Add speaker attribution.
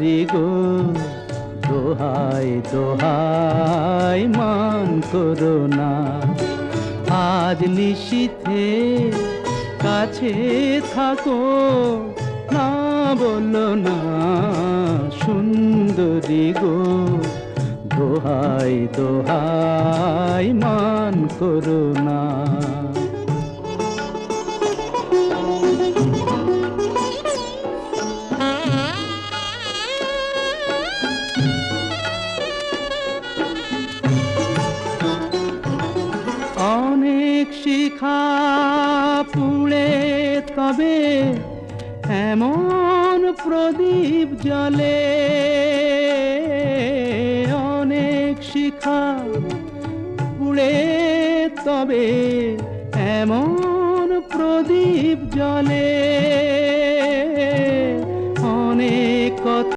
Speaker 1: রে গো দোহাই দোহাই মান করো না, আজ নিশীথে কাছে থাকো, না বলো না সুন্দরী গো দোহাই দোহাই মান করো না। অনেক শিখা পুড়ে তবে এমন প্রদীপ জ্বলে, অনেক শিখা পুড়ে তবে এমন প্রদীপ জ্বলে,